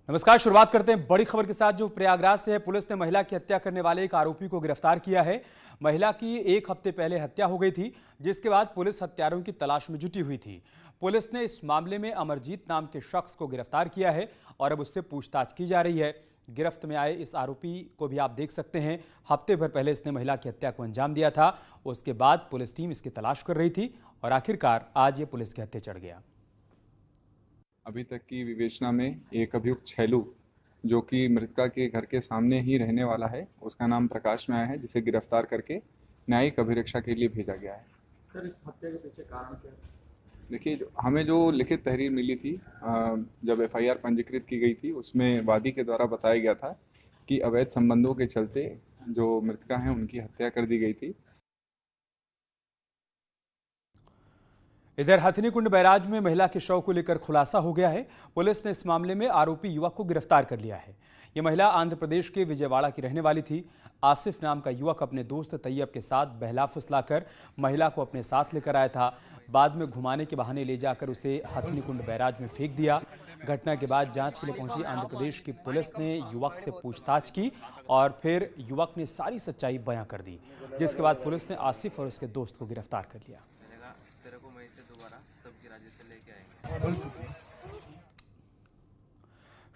नमस्कार। शुरुआत करते हैं बड़ी खबर के साथ जो प्रयागराज से है। पुलिस ने महिला की हत्या करने वाले एक आरोपी को गिरफ्तार किया है। महिला की एक हफ्ते पहले हत्या हो गई थी, जिसके बाद पुलिस हत्यारों की तलाश में जुटी हुई थी। पुलिस ने इस मामले में अमरजीत नाम के शख्स को गिरफ्तार किया है और अब उससे पूछताछ की जा रही है। गिरफ्त में आए इस आरोपी को भी आप देख सकते हैं। हफ्ते भर पहले इसने महिला की हत्या को अंजाम दिया था। उसके बाद पुलिस टीम इसकी तलाश कर रही थी और आखिरकार आज ये पुलिस के हत्थे चढ़ गया। अभी तक की विवेचना में एक अभियुक्त छैलू, जो कि मृतका के घर के सामने ही रहने वाला है, उसका नाम प्रकाश में आया है, जिसे गिरफ्तार करके न्यायिक अभिरक्षा के लिए भेजा गया है। सर, हत्या के पीछे कारण क्या? देखिए, हमें जो लिखित तहरीर मिली थी, जब एफआईआर पंजीकृत की गई थी, उसमें वादी के द्वारा बताया गया था कि अवैध संबंधों के चलते जो मृतका हैं उनकी हत्या कर दी गई थी। इधर हथनीकुंड बैराज में महिला के शव को लेकर खुलासा हो गया है। पुलिस ने इस मामले में आरोपी युवक को गिरफ्तार कर लिया है। यह महिला आंध्र प्रदेश के विजयवाड़ा की रहने वाली थी। आसिफ नाम का युवक अपने दोस्त तैयब के साथ बहला फुसलाकर महिला को अपने साथ लेकर आया था। बाद में घुमाने के बहाने ले जाकर उसे हथनीकुंड बैराज में फेंक दिया। घटना के बाद जांच के लिए पहुंची आंध्र प्रदेश की पुलिस ने युवक से पूछताछ की और फिर युवक ने सारी सच्चाई बयां कर दी, जिसके बाद पुलिस ने आसिफ और उसके दोस्त को गिरफ्तार कर लिया।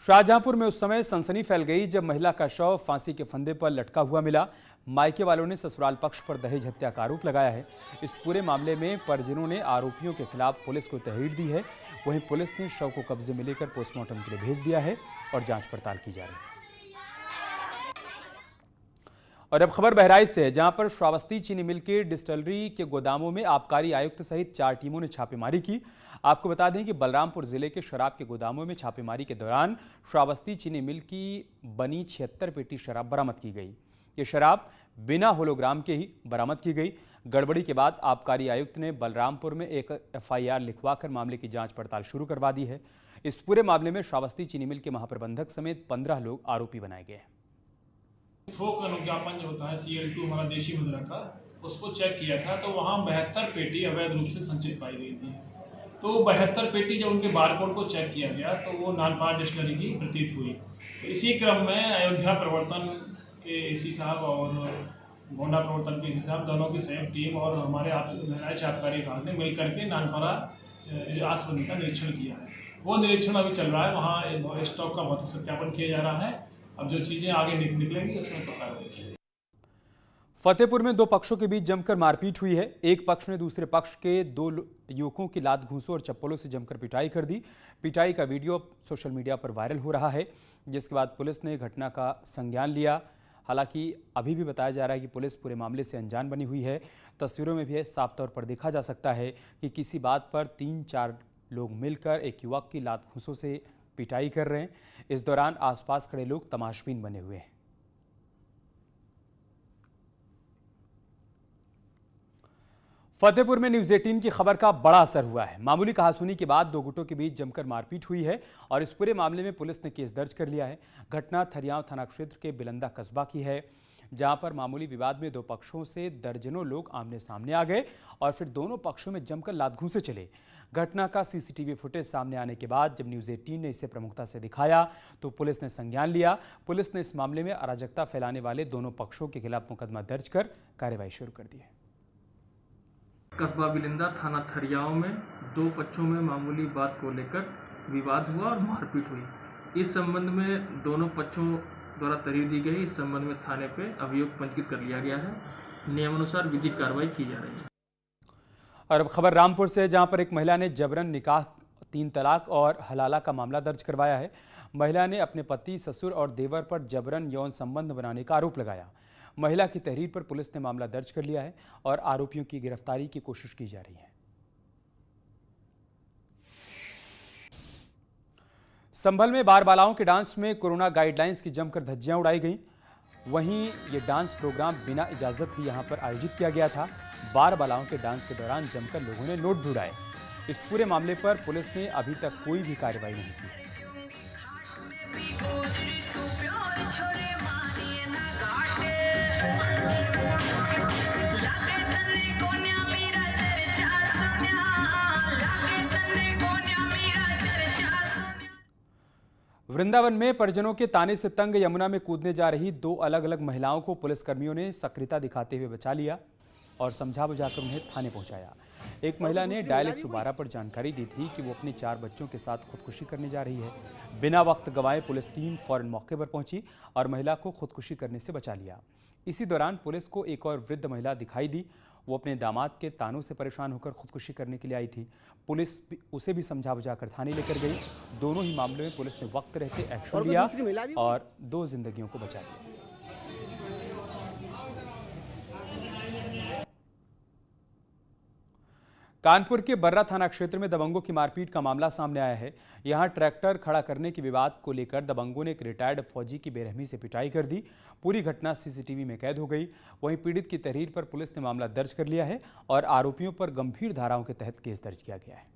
शाहजहांपुर में उस समय सनसनी फैल गई जब महिला का शव फांसी के फंदे पर लटका हुआ मिला। मायके वालों ने ससुराल पक्ष पर दहेज हत्या का आरोप लगाया है। इस पूरे मामले में परिजनों ने आरोपियों के खिलाफ पुलिस को तहरीर दी है। वहीं पुलिस ने शव को कब्जे में लेकर पोस्टमार्टम के लिए भेज दिया है और जांच पड़ताल की जा रही है। और अब खबर बहराइच से है, जहां पर श्रावस्ती चीनी मिल के डिस्टिलरी के गोदामों में आबकारी आयुक्त सहित 4 टीमों ने छापेमारी की। आपको बता दें कि बलरामपुर जिले के शराब के गोदामों में छापेमारी के दौरान श्रावस्ती चीनी मिल की बनी 76 पेटी शराब बरामद की गई। ये शराब बिना होलोग्राम के ही बरामद की गई। गड़बड़ी के बाद आबकारी आयुक्त ने बलरामपुर में एक एफआईआर लिखवाकर मामले की जांच पड़ताल शुरू करवा दी है। इस पूरे मामले में श्रावस्ती चीनी मिल के महाप्रबंधक समेत 15 लोग आरोपी बनाए गए हैं। थोक अनुज्ञापन जो होता है CL2 हमारा देशी मुद्रा का, उसको चेक किया था तो वहाँ 72 पेटी अवैध रूप से संचित पाई गई थी। तो 72 पेटी जब उनके बारकोड को चेक किया गया तो वो नानपार डिस्टिलरी की प्रतीत हुई। तो इसी क्रम में अयोध्या प्रवर्तन के एसी साहब और गोंडा प्रवर्तन के एसी साहब दोनों की संयुक्त टीम और हमारे बहराइच आबकारी विभाग ने मिलकर के नानपारा आसबंदी का निरीक्षण किया है। वो निरीक्षण अभी चल रहा है। वहाँ स्टॉक का भौतिक सत्यापन किया जा रहा है। अब जो चीजें आगे निकलेंगी उसमें पता देखिए। फतेहपुर में 2 पक्षों के बीच जमकर मारपीट हुई है। एक पक्ष ने दूसरे पक्ष के 2 युवकों की लात घूंसों और चप्पलों से जमकर पिटाई कर दी। पिटाई का वीडियो सोशल मीडिया पर वायरल हो रहा है, जिसके बाद पुलिस ने घटना का संज्ञान लिया। हालांकि अभी भी बताया जा रहा है कि पुलिस पूरे मामले से अनजान बनी हुई है। तस्वीरों में भी साफ तौर पर देखा जा सकता है कि किसी बात पर 3-4 लोग मिलकर एक युवक की लात घूंसों से पिटाई कर रहे हैं। इस दौरान आसपास खड़े लोग तमाशबीन बने हुए हैं। फतेहपुर में न्यूज़ 18 की खबर का बड़ा असर हुआ है। मामूली कहासुनी के बाद 2 गुटों के बीच जमकर मारपीट हुई है और इस पूरे मामले में पुलिस ने केस दर्ज कर लिया है। घटना थरियाव थाना क्षेत्र के बिलंदा कस्बा की है, जहां पर मामूली विवाद में 2 पक्षों से दर्जनों लोग आमने सामने आ गए और फिर दोनों पक्षों में जमकर लात घूंसे चले। घटना का सीसीटीवी फुटेज सामने आने के बाद जब न्यूज़ 18 ने इसे प्रमुखता से दिखाया तो पुलिस ने संज्ञान लिया। पुलिस ने इस मामले में अराजकता फैलाने वाले दोनों पक्षों के खिलाफ मुकदमा दर्ज कर कार्रवाई शुरू कर दी है। कस्बा बिलिंदा थाना थरियाव में 2 पक्षों में मामूली बात को लेकर विवाद हुआ और मारपीट हुई। इस संबंध में दोनों पक्षों द्वारा तहरीर दी गई। इस संबंध में थाने पे अभियोग पंजीकृत कर लिया गया है। नियमानुसार विधिक कार्रवाई की जा रही है। और अब खबर रामपुर से, जहां पर एक महिला ने जबरन निकाह, 3 तलाक और हलाला का मामला दर्ज करवाया है। महिला ने अपने पति, ससुर और देवर पर जबरन यौन संबंध बनाने का आरोप लगाया। महिला की तहरीर पर पुलिस ने मामला दर्ज कर लिया है और आरोपियों की गिरफ्तारी की कोशिश की जा रही है। संभल में बार बालाओं के डांस में कोरोना गाइडलाइंस की जमकर धज्जियां उड़ाई गई। वहीं ये डांस प्रोग्राम बिना इजाजत ही यहां पर आयोजित किया गया था। बार बालाओं के डांस के दौरान जमकर लोगों ने नोट भी उड़ाए। इस पूरे मामले पर पुलिस ने अभी तक कोई भी कार्रवाई नहीं की। वृंदावन में परिजनों के ताने से तंग यमुना में कूदने जा रही दो अलग अलग महिलाओं को पुलिसकर्मियों ने सक्रियता दिखाते हुए बचा लिया और समझा बुझाकर उन्हें थाने पहुंचाया। एक महिला ने डायल 112 पर जानकारी दी थी कि वो अपने 4 बच्चों के साथ खुदकुशी करने जा रही है। बिना वक्त गंवाए पुलिस टीम फौरन मौके पर पहुंची और महिला को खुदकुशी करने से बचा लिया। इसी दौरान पुलिस को एक और वृद्ध महिला दिखाई दी। वो अपने दामाद के तानों से परेशान होकर खुदकुशी करने के लिए आई थी। पुलिस उसे भी समझा बुझाकर थाने लेकर गई। दोनों ही मामलों में पुलिस ने वक्त रहते एक्शन लिया और 2 जिंदगियों को बचा लिया। कानपुर के बर्रा थाना क्षेत्र में दबंगों की मारपीट का मामला सामने आया है। यहां ट्रैक्टर खड़ा करने के विवाद को लेकर दबंगों ने एक रिटायर्ड फौजी की बेरहमी से पिटाई कर दी। पूरी घटना सीसीटीवी में कैद हो गई। वहीं पीड़ित की तहरीर पर पुलिस ने मामला दर्ज कर लिया है और आरोपियों पर गंभीर धाराओं के तहत केस दर्ज किया गया है।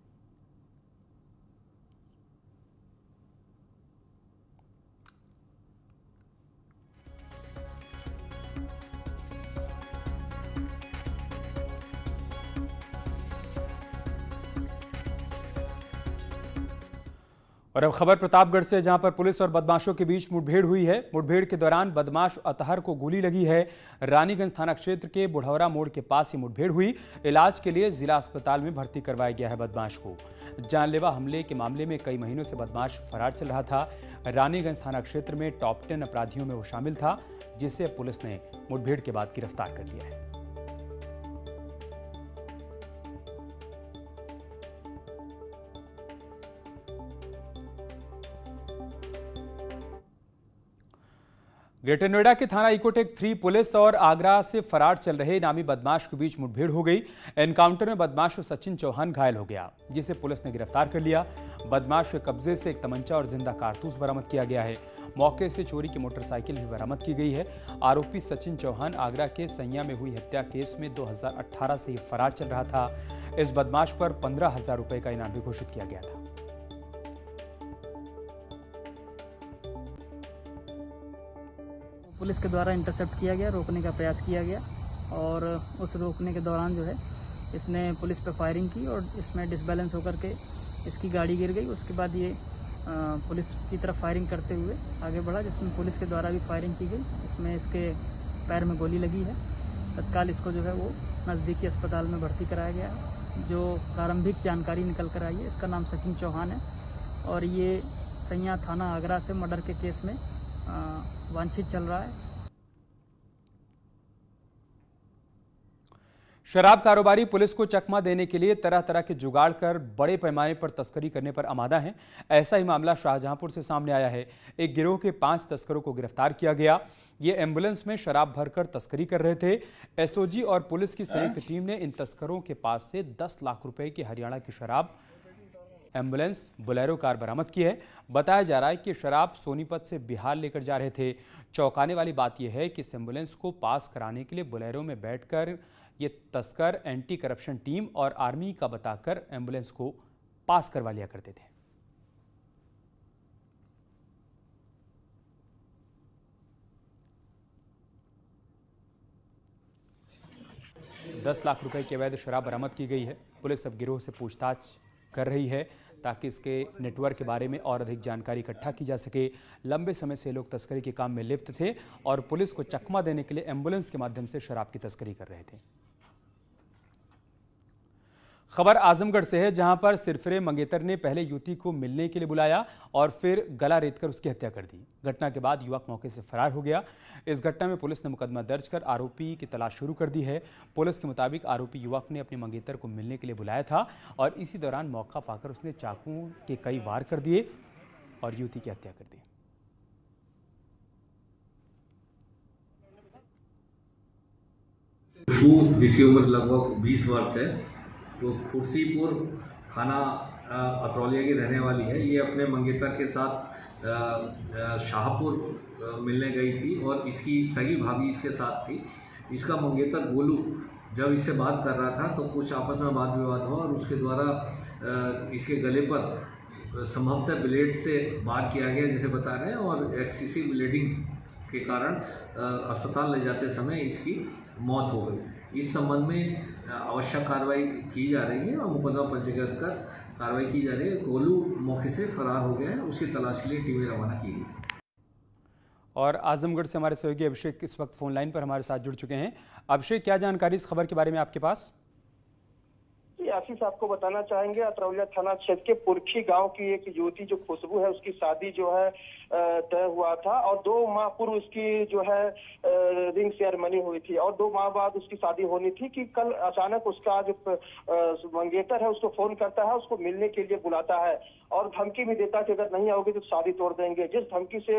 और अब खबर प्रतापगढ़ से, जहां पर पुलिस और बदमाशों के बीच मुठभेड़ हुई है। मुठभेड़ के दौरान बदमाश अतहर को गोली लगी है। रानीगंज थाना क्षेत्र के बुढ़ौरा मोड़ के पास ही मुठभेड़ हुई। इलाज के लिए जिला अस्पताल में भर्ती करवाया गया है बदमाश को। जानलेवा हमले के मामले में कई महीनों से बदमाश फरार चल रहा था। रानीगंज थाना क्षेत्र में टॉप 10 अपराधियों में वो शामिल था, जिसे पुलिस ने मुठभेड़ के बाद गिरफ्तार कर लिया है। ग्रेटर नोएडा के थाना इकोटेक 3 पुलिस और आगरा से फरार चल रहे नामी बदमाश के बीच मुठभेड़ हो गई। एनकाउंटर में बदमाश सचिन चौहान घायल हो गया, जिसे पुलिस ने गिरफ्तार कर लिया। बदमाश के कब्जे से एक तमंचा और जिंदा कारतूस बरामद किया गया है। मौके से चोरी की मोटरसाइकिल भी बरामद की गई है। आरोपी सचिन चौहान आगरा के सैया में हुई हत्या केस में 2018 से ही फरार चल रहा था। इस बदमाश पर 15,000 रुपए का इनाम भी घोषित किया गया था। पुलिस के द्वारा इंटरसेप्ट किया गया, रोकने का प्रयास किया गया और उस रोकने के दौरान जो है इसने पुलिस पे फायरिंग की और इसमें डिसबैलेंस होकर के इसकी गाड़ी गिर गई। उसके बाद ये पुलिस की तरफ फायरिंग करते हुए आगे बढ़ा, जिसमें पुलिस के द्वारा भी फायरिंग की गई। इसमें इसके पैर में गोली लगी है। तत्काल इसको जो है वो नज़दीकी अस्पताल में भर्ती कराया गया है। जो प्रारंभिक जानकारी निकल कर आई है, इसका नाम सचिन चौहान है और ये सैया थाना आगरा से मर्डर के केस में वांछित चल रहा है। शराब कारोबारी पुलिस को चकमा देने के लिए तरह तरह के जुगाड़ कर बड़े पैमाने पर तस्करी करने पर आमादा हैं। ऐसा ही मामला शाहजहांपुर से सामने आया है। एक गिरोह के 5 तस्करों को गिरफ्तार किया गया। ये एम्बुलेंस में शराब भरकर तस्करी कर रहे थे। एसओजी और पुलिस की संयुक्त टीम ने इन तस्करों के पास से 10 लाख रुपए की हरियाणा की शराब एम्बुलेंस बोलेरो कार बरामद की है। बताया जा रहा है कि शराब सोनीपत से बिहार लेकर जा रहे थे। चौंकाने वाली बात यह है कि इस एम्बुलेंस को पास कराने के लिए बोलेरो में बैठकर ये तस्कर एंटी करप्शन टीम और आर्मी का बताकर एम्बुलेंस को पास करवा लिया करते थे। $10 लाख रुपए की अवैध शराब बरामद की गई है। पुलिस अब गिरोह से पूछताछ कर रही है ताकि इसके नेटवर्क के बारे में और अधिक जानकारी इकट्ठा की जा सके। लंबे समय से लोग तस्करी के काम में लिप्त थे और पुलिस को चकमा देने के लिए एम्बुलेंस के माध्यम से शराब की तस्करी कर रहे थे। खबर आजमगढ़ से है, जहां पर सिरफिरे मंगेतर ने पहले युवती को मिलने के लिए बुलाया और फिर गला रेतकर उसकी हत्या कर दी। घटना के बाद युवक मौके से फरार हो गया। इस घटना में पुलिस ने मुकदमा दर्ज कर आरोपी की तलाश शुरू कर दी है। पुलिस के मुताबिक आरोपी युवक ने अपने मंगेतर को मिलने के लिए बुलाया था और इसी दौरान मौका पाकर उसने चाकू के कई वार कर दिए और युवती की हत्या कर दी। जिसकी उम्र लगभग 20 वर्ष है, तो खुर्सीपुर थाना अतरौलिया की रहने वाली है। ये अपने मंगेतर के साथ शाहपुर मिलने गई थी और इसकी सगी भाभी इसके साथ थी। इसका मंगेतर गोलू जब इससे बात कर रहा था तो कुछ आपस में वाद विवाद हुआ और उसके द्वारा इसके गले पर संभवतः ब्लेड से वार किया गया जैसे बता रहे हैं और एक्सेसिव ब्लीडिंग के कारण अस्पताल ले जाते समय इसकी मौत हो गई। इस संबंध में आवश्यक कार्रवाई की जा रही है और मुकदमा पंजीकृत कर कार्रवाई की जा रही है। गोलू मौके से फरार हो गया है, उसकी तलाश के लिए टीमें रवाना की गई। और आजमगढ़ से हमारे सहयोगी अभिषेक इस वक्त फोन लाइन पर हमारे साथ जुड़ चुके हैं। अभिषेक, क्या जानकारी इस खबर के बारे में आपके पास? आशीष, आपको बताना चाहेंगे अतरौलिया थाना क्षेत्र के पुरखी गांव की एक युवती जो खुशबू है, उसकी शादी जो है तय हुआ था और 2 माह पूर्व उसकी जो है रिंग सेरेमनी हुई थी और 2 माह बाद उसकी शादी होनी थी कि कल अचानक उसका जो मंगेतर है उसको फोन करता है, उसको मिलने के लिए बुलाता है और धमकी भी देता है कि अगर नहीं आओगे तो शादी तोड़ देंगे। जिस धमकी से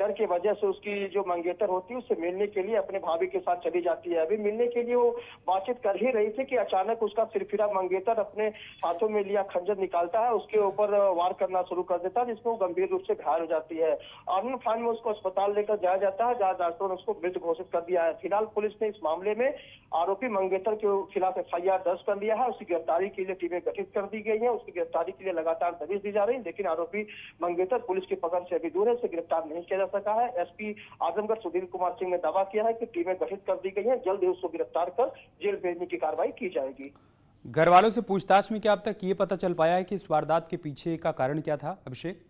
डर की वजह से उसकी जो मंगेतर होती है उससे मिलने के लिए अपने भाभी के साथ चली जाती है। अभी मिलने के लिए वो बातचीत कर ही रही थी कि अचानक उसका सिरफिरा मंगेतर अपने हाथों में लिया खंजर निकालता है, उसके ऊपर वार करना शुरू कर देता है, जिसमें वो गंभीर रूप से घायल हो जाती है। आनंद फान में उसको अस्पताल लेकर जाया जाता है, जहां डॉक्टरों ने उसको मृत घोषित कर दिया है। फिलहाल पुलिस ने इस मामले में आरोपी मंगेतर के खिलाफ FIR दर्ज कर लिया है। उसकी गिरफ्तारी के लिए टीमें गठित कर दी गई है। उसकी गिरफ्तारी के लिए लगातार दबिश दी जा रही है, लेकिन आरोपी मंगेतर पुलिस की पकड़ से अभी दूर है, उसे गिरफ्तार नहीं किया जा सका है। SP आजमगढ़ सुधीर कुमार सिंह ने दावा किया है कि टीमें गठित कर दी गई है, जल्द ही उसको गिरफ्तार कर जेल भेजने की कार्रवाई की जाएगी। घर वालों से पूछताछ में क्या अब तक ये पता चल पाया है कि इस वारदात के पीछे का कारण क्या था? अभिषेक,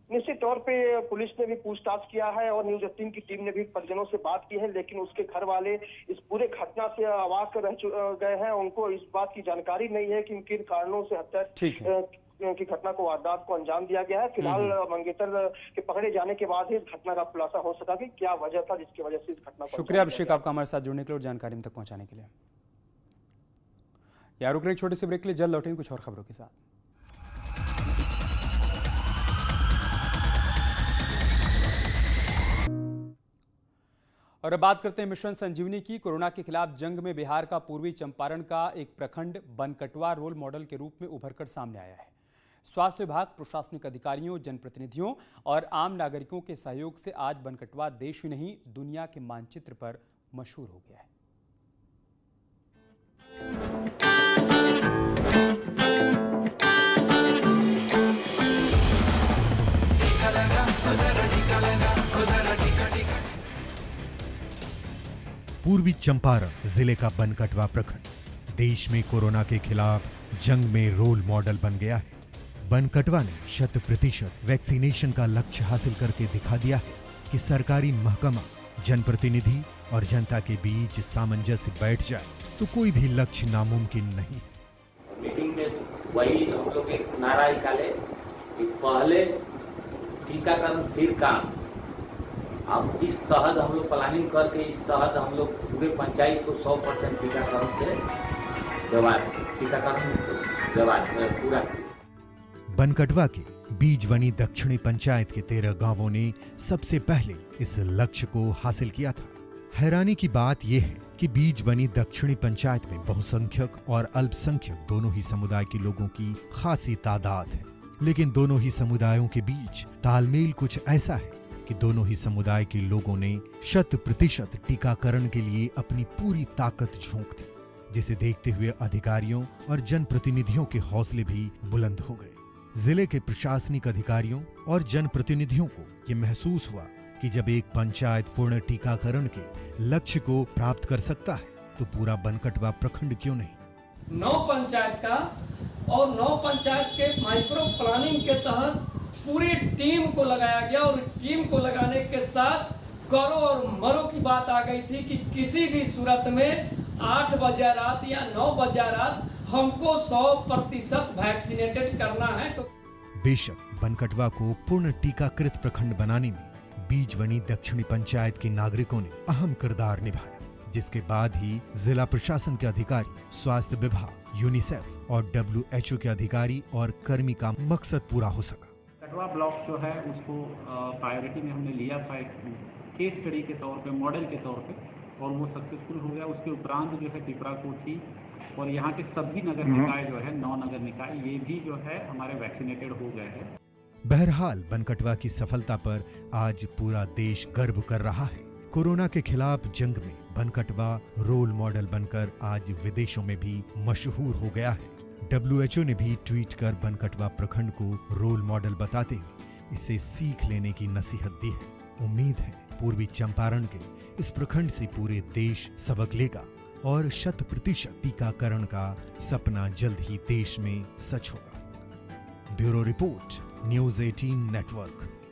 निश्चित तौर पे पुलिस ने भी पूछताछ किया है और न्यूज 18 की टीम ने भी परिजनों से बात की है, लेकिन उसके घर वाले इस पूरे घटना से अवाक रह गए हैं। उनको इस बात की जानकारी नहीं है कि किन कारणों से हत्या की घटना को वारदात को अंजाम दिया गया है। फिलहाल मंगेतर के पकड़े जाने के बाद ही इस घटना का खुलासा हो सका कि क्या वजह था जिसकी वजह से इस घटना को। शुक्रिया अभिषेक आपका हमारे साथ जुड़ने के लिए और जानकारी हम तक पहुंचाने के लिए। यार रुक रहे एक छोटे से ब्रेक के लिए, जल्द लौटेंगे कुछ और खबरों के साथ। और अब बात करते हैं मिशन संजीवनी की। कोरोना के खिलाफ जंग में बिहार का पूर्वी चंपारण का एक प्रखंड बनकटवा रोल मॉडल के रूप में उभरकर सामने आया है। स्वास्थ्य विभाग, प्रशासनिक अधिकारियों, जनप्रतिनिधियों और आम नागरिकों के सहयोग से आज बनकटवा देश ही नहीं दुनिया के मानचित्र पर मशहूर हो गया है। पूर्वी चंपारण जिले का बनकटवा प्रखंड देश में कोरोना के खिलाफ जंग में रोल मॉडल बन गया है। बनकटवा ने 100% वैक्सीनेशन का लक्ष्य हासिल करके दिखा दिया है कि सरकारी महकमा, जनप्रतिनिधि और जनता के बीच सामंजस्य बैठ जाए तो कोई भी लक्ष्य नामुमकिन नहीं। मीटिंग में वही हम लोग एक नारा निकाले कि पहले टीकाकरण फिर काम। अब इस तहत हम लोग प्लानिंग करके इस तहत हम लोग पूरे पंचायत को 100% टीकाकरण से पूरा। बनकटवा के बीजवनी दक्षिणी पंचायत के 13 गांवों ने सबसे पहले इस लक्ष्य को हासिल किया था। हैरानी की बात यह है कि बीजवनी दक्षिणी पंचायत में बहुसंख्यक और अल्पसंख्यक दोनों ही समुदाय के लोगों की खासी तादाद है, लेकिन दोनों ही समुदायों के बीच तालमेल कुछ ऐसा है कि दोनों ही समुदाय के लोगों ने 100% टीकाकरण के लिए अपनी पूरी ताकत झोंक दी, जिसे देखते हुए अधिकारियों और जनप्रतिनिधियों के हौसले भी बुलंद हो गए। जिले के प्रशासनिक अधिकारियों और जनप्रतिनिधियों को ये महसूस हुआ कि जब एक पंचायत पूर्ण टीकाकरण के लक्ष्य को प्राप्त कर सकता है तो पूरा बनकटवा प्रखंड क्यों नहीं। 9 पंचायत का और 9 पंचायत के माइक्रो प्लानिंग के तहत पूरी टीम को लगाया गया और टीम को लगाने के साथ करो और मरो की बात आ गई थी कि किसी भी सूरत में 8 बजे रात या 9 बजे रात हमको 100% वैक्सीनेटेड करना है। तो बेशक बनकटवा को पूर्ण टीकाकृत प्रखंड बनाने में बीजवनी दक्षिणी पंचायत के नागरिकों ने अहम किरदार निभाया, जिसके बाद ही जिला प्रशासन के अधिकारी, स्वास्थ्य विभाग, यूनिसेफ और WHO के अधिकारी और कर्मी का मकसद पूरा हो सका। कटवा ब्लॉक जो है उसको प्रायोरिटी में हमने लिया था एक केस स्टडी के तौर पे, मॉडल के तौर पे, और वो सक्सेसफुल हो गया। उसके उपरांत जो है पिपराकोठी और यहाँ के सभी नगर निकाय जो है 9 नगर निकाय ये भी जो है हमारे वैक्सीनेटेड हो गए हैं। बहरहाल बनकटवा की सफलता पर आज पूरा देश गर्व कर रहा है। कोरोना के खिलाफ जंग में बनकटवा रोल मॉडल बनकर आज विदेशों में भी मशहूर हो गया है। WHO ने भी ट्वीट कर बनकटवा प्रखंड को रोल मॉडल बताते हुए इसे सीख लेने की नसीहत दी है। उम्मीद है पूर्वी चंपारण के इस प्रखंड से पूरे देश सबक लेगा और 100% टीकाकरण का सपना जल्द ही देश में सच होगा। Bureau report, news 18 network.